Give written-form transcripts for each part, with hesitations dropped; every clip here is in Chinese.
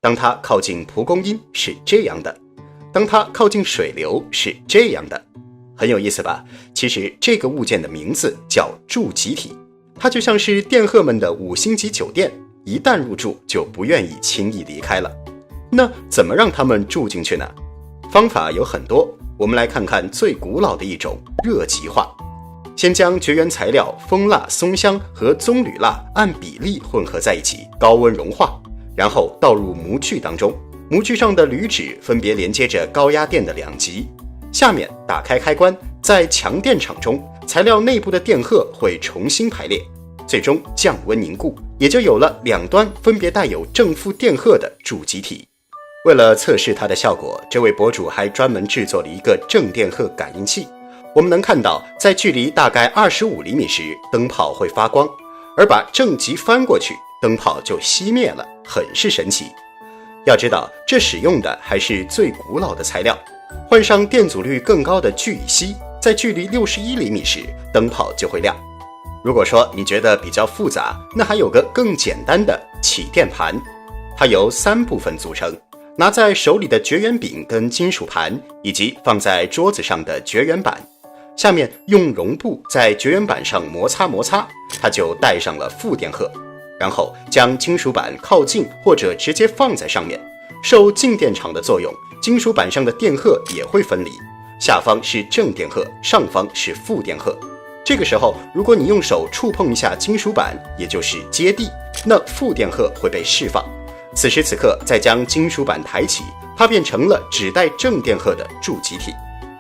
当它靠近蒲公英是这样的，当它靠近水流是这样的。很有意思吧？其实这个物件的名字叫住集体，它就像是电荷们的5星级酒店，一旦入住就不愿意轻易离开了。那怎么让他们住进去呢？方法有很多，我们来看看最古老的一种热极化。先将绝缘材料蜂蜡、松香和棕榈蜡按比例混合在一起，高温融化，然后倒入模具当中。模具上的铝纸分别连接着高压电的2极。下面打开开关，在强电场中，材料内部的电荷会重新排列，最终降温凝固，也就有了2端分别带有正负电荷的住集体。为了测试它的效果，这位博主还专门制作了一个正电荷感应器。我们能看到，在距离大概25厘米时，灯泡会发光，而把正极翻过去，灯泡就熄灭了，很是神奇。要知道，这使用的还是最古老的材料。换上电阻率更高的聚乙烯，在距离61厘米时，灯泡就会亮。如果说你觉得比较复杂，那还有个更简单的起电盘，它由3部分组成。拿在手里的绝缘柄跟金属盘，以及放在桌子上的绝缘板，下面用绒布在绝缘板上摩擦摩擦，它就带上了负电荷。然后将金属板靠近或者直接放在上面，受静电场的作用，金属板上的电荷也会分离，下方是正电荷，上方是负电荷。这个时候，如果你用手触碰一下金属板，也就是接地，那负电荷会被释放。此时此刻再将金属板抬起，它变成了只带正电荷的住集体。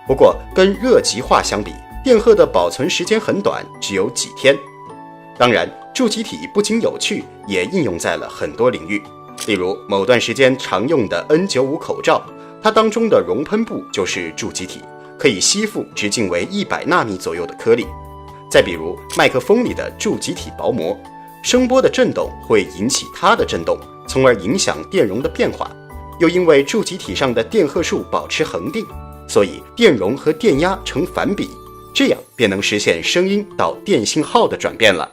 不过跟热极化相比，电荷的保存时间很短，只有几天。当然，住集体不仅有趣，也应用在了很多领域。例如某段时间常用的 N95 口罩，它当中的熔喷布就是住集体，可以吸附直径为100纳米左右的颗粒。再比如麦克风里的住集体薄膜，声波的振动会引起它的振动，从而影响电容的变化。又因为住集体上的电荷数保持恒定，所以电容和电压成反比，这样便能实现声音到电信号的转变了。